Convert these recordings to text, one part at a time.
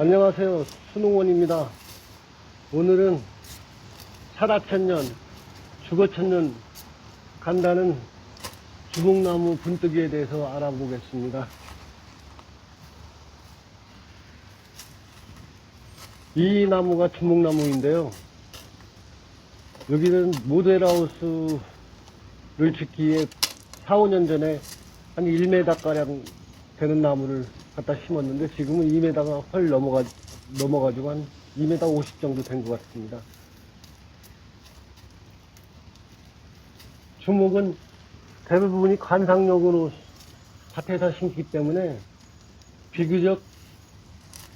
안녕하세요. 순웅원입니다. 오늘은 살아천년, 죽어천년 간다는 주목나무 분뜨기에 대해서 알아보겠습니다. 이 나무가 주목나무인데요. 여기는 모델하우스를 짓기에 4, 5년 전에 한 1m가량 되는 나무를 갖다 심었는데 지금은 2m가 헐 넘어가지고 한 2m 50 정도 된 것 같습니다. 주목은 대부분이 관상용으로 밭에서 심기 때문에 비교적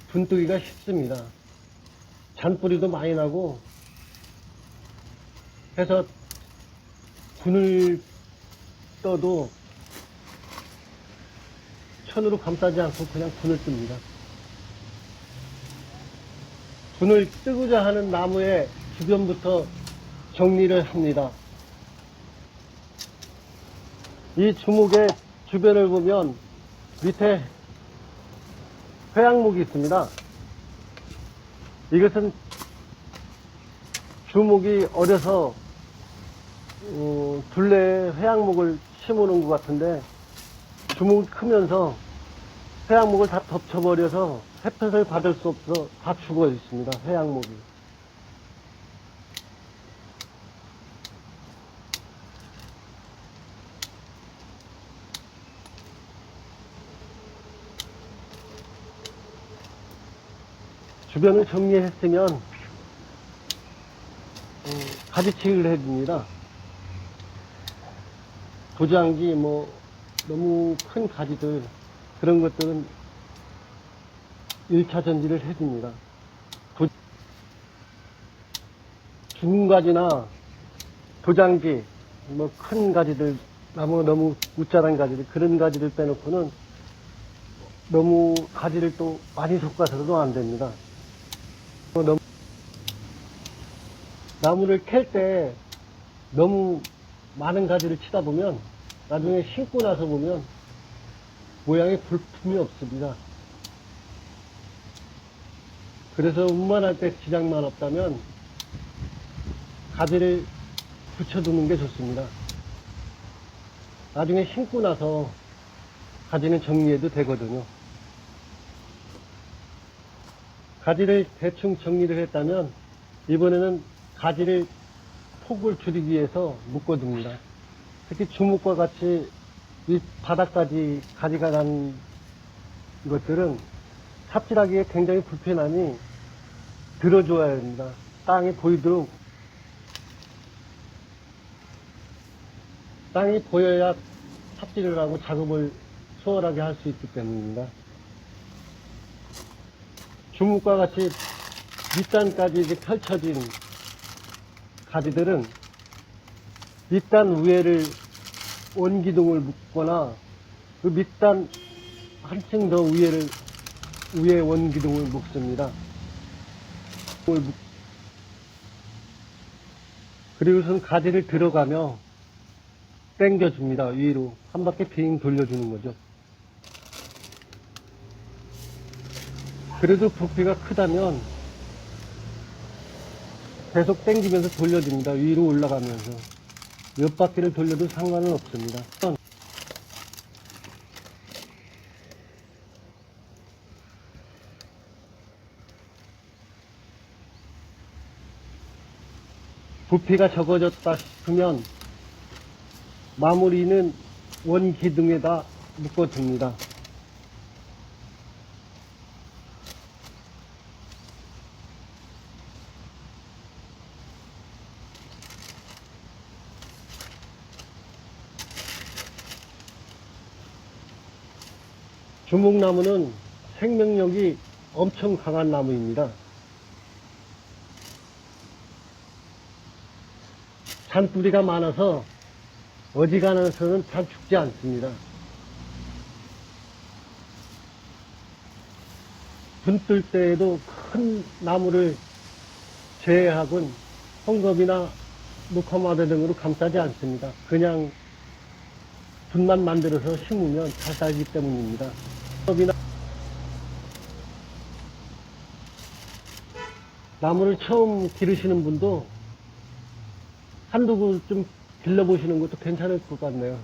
분뜨기가 쉽습니다. 잔뿌리도 많이 나고 해서 분을 떠도 천으로 감싸지 않고 그냥 분을 뜹니다. 분을 뜨고자 하는 나무의 주변부터 정리를 합니다. 이 주목의 주변을 보면 밑에 회양목이 있습니다. 이것은 주목이 어려서 둘레에 회양목을 심어놓은 것 같은데 주목이 크면서 회양목을 다 덮쳐버려서 햇볕을 받을 수 없어 다 죽어 있습니다. 회양목이. 주변을 정리했으면 가지치기를 해줍니다. 도장지 너무 큰 가지들 그런 것들은 1차 전지를 해줍니다. 죽은 가지나 도장지 큰 가지들 나무 너무 웃자란 가지들 그런 가지를 빼놓고는 너무 가지를 또 많이 솎아서도 안 됩니다. 나무를 캘 때 너무 많은 가지를 치다 보면 나중에 심고 나서 보면 모양에 볼품이 없습니다. 그래서 운반할 때 지장만 없다면 가지를 붙여두는 게 좋습니다. 나중에 심고 나서 가지는 정리해도 되거든요. 가지를 대충 정리를 했다면 이번에는 가지를 폭을 줄이기 위해서 묶어둡니다. 특히 주목과 같이 이 바닥까지 가지가 난 것들은 삽질하기에 굉장히 불편하니 들어줘야 합니다. 땅이 보이도록 땅이 보여야 삽질을 하고 작업을 수월하게 할 수 있기 때문입니다. 주목과 같이 밑단까지 이제 펼쳐진 가지들은 밑단 위에를 원기둥을 묶거나 그 밑단 한층 더 위에 원기둥을 묶습니다. 그리고선 가지를 들어가며 당겨줍니다. 위로 한 바퀴 빙 돌려주는 거죠. 그래도 부피가 크다면 계속 당기면서 돌려줍니다. 위로 올라가면서 몇 바퀴를 돌려도 상관은 없습니다. 부피가 적어졌다 싶으면 마무리는 원기둥에다 묶어줍니다. 주목나무는 생명력이 엄청 강한 나무입니다. 잔뿌리가 많아서 어지간해서는 잘 죽지 않습니다. 분 뜰 때에도 큰 나무를 제외하고는 헝겊이나 녹화마대 등으로 감싸지 않습니다. 그냥 분만 만들어서 심으면 잘 살기 때문입니다. 나무를 처음 기르시는 분도 한두 그 좀 길러보시는 것도 괜찮을 것 같네요.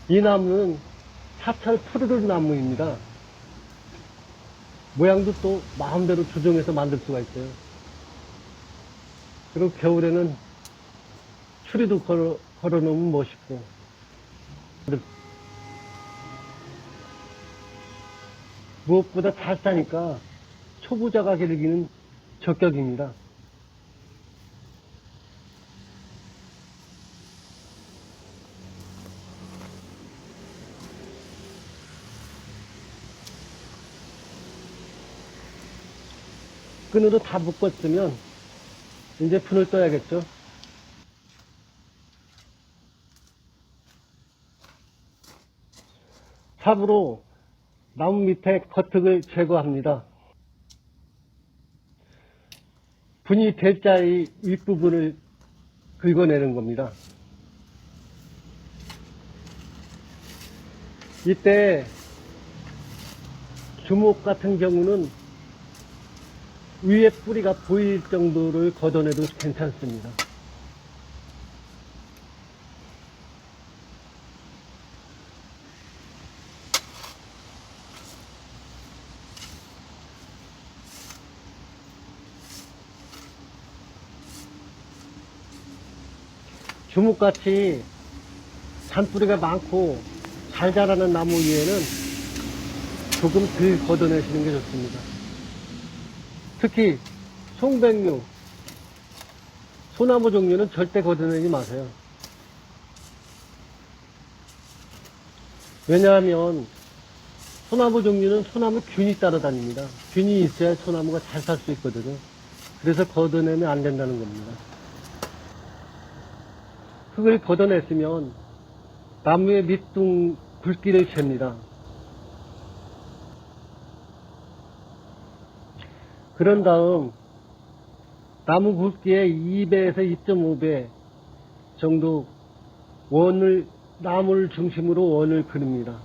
이 나무는 사찰 푸르르 나무입니다. 모양도 또 마음대로 조정해서 만들 수가 있어요. 그리고 겨울에는 추리도 걸어놓으면 멋있고. 무엇보다 잘 사니까 초보자가 기르기는 적격입니다. 끈으로 다 묶었으면 이제 분을 떠야겠죠. 삽으로 나무 밑에 겉흙을 제거합니다. 분이 대자의 윗부분을 긁어내는 겁니다. 이때 주목 같은 경우는 위에 뿌리가 보일 정도를 걷어내도 괜찮습니다. 주목같이 잔뿌리가 많고 잘 자라는 나무 위에는 조금 덜 걷어내시는 게 좋습니다. 특히 송백류, 소나무 종류는 절대 걷어내지 마세요. 왜냐하면 소나무 종류는 소나무 균이 따라다닙니다. 균이 있어야 소나무가 잘 살 수 있거든요. 그래서 걷어내면 안 된다는 겁니다. 흙을 걷어냈으면 나무의 밑둥 굵기를 잽니다. 그런 다음 나무 굵기의 2배에서 2.5배 정도 나무를 중심으로 원을 그립니다.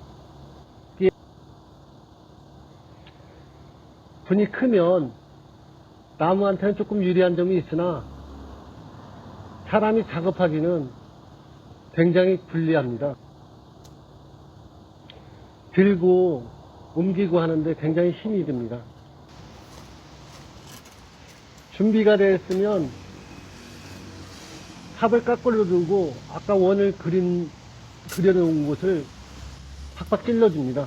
분이 크면 나무한테는 조금 유리한 점이 있으나 사람이 작업하기는 굉장히 불리합니다. 들고 옮기고 하는데 굉장히 힘이 듭니다. 준비가 되었으면 삽을 까끌어 두고 아까 원을 그려놓은 곳을 팍팍 찔러줍니다.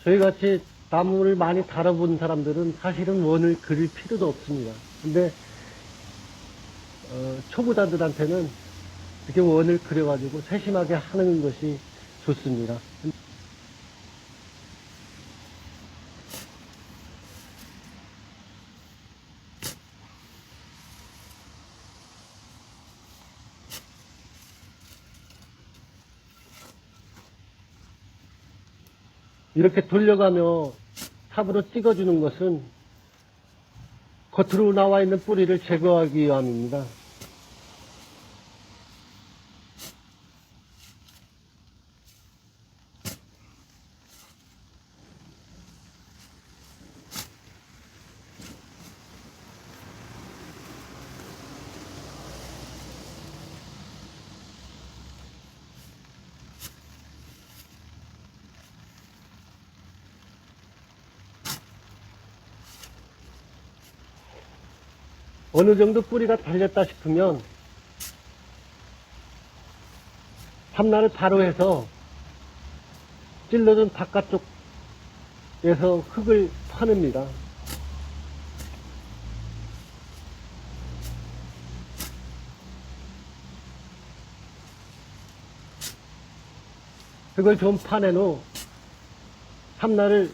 저희같이 나무를 많이 다뤄본 사람들은 사실은 원을 그릴 필요도 없습니다. 근데 초보자들한테는 이렇게 원을 그려가지고 세심하게 하는 것이 좋습니다. 이렇게 돌려가며 삽으로 찍어주는 것은 겉으로 나와 있는 뿌리를 제거하기 위함입니다. 어느 정도 뿌리가 달렸다 싶으면 삼날을 바로 해서 찔러준 바깥쪽에서 흙을 파냅니다. 흙을 좀 파낸 후 삼날을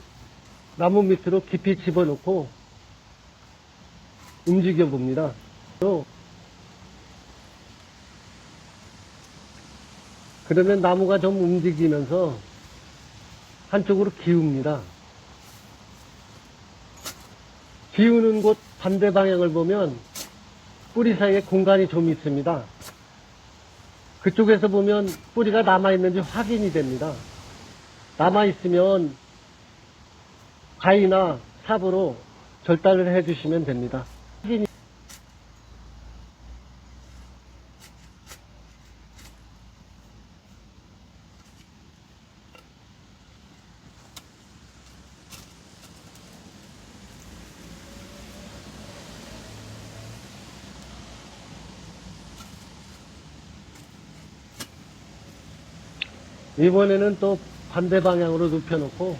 나무 밑으로 깊이 집어넣고 움직여 봅니다. 또 그러면 나무가 좀 움직이면서 한쪽으로 기웁니다. 기우는 곳 반대 방향을 보면 뿌리 사이에 공간이 좀 있습니다. 그쪽에서 보면 뿌리가 남아있는지 확인이 됩니다. 남아있으면 가위나 삽으로 절단을 해주시면 됩니다. 이번에는 또 반대 방향으로 눕혀놓고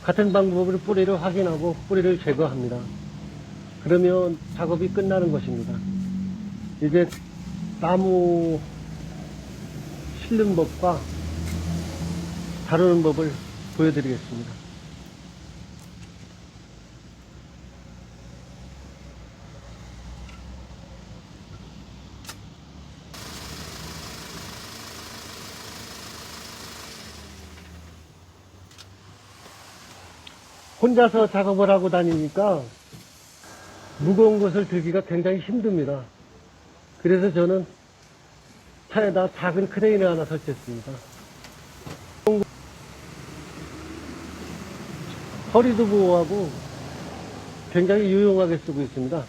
같은 방법으로 뿌리를 확인하고 뿌리를 제거합니다. 그러면 작업이 끝나는 것입니다. 이제 나무 실는 법과 다루는 법을 보여드리겠습니다. 혼자서 작업을 하고 다니니까 무거운 것을 들기가 굉장히 힘듭니다. 그래서 저는 차에다 작은 크레인을 하나 설치했습니다. 허리도 보호하고 굉장히 유용하게 쓰고 있습니다.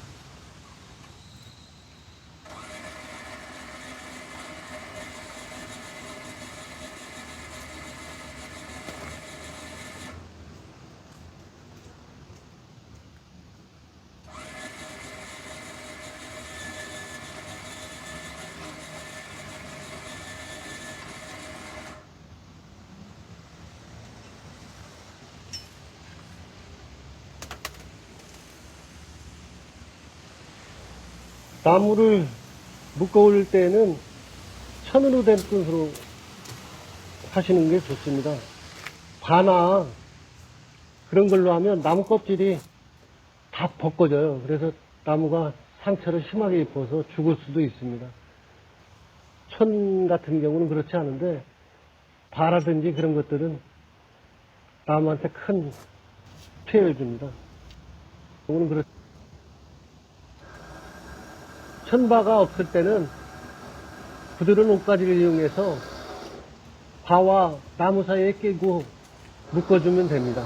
나무를 묶어 올 때는 천으로 된 끈으로 하시는 게 좋습니다. 바나 그런 걸로 하면 나무 껍질이 다 벗겨져요. 그래서 나무가 상처를 심하게 입어서 죽을 수도 있습니다. 천 같은 경우는 그렇지 않은데 바라든지 그런 것들은 나무한테 큰 피해를 줍니다. 오늘 그렇 천바가 없을 때는 부드러운 옷가지를 이용해서 바와 나무 사이에 끼고 묶어주면 됩니다.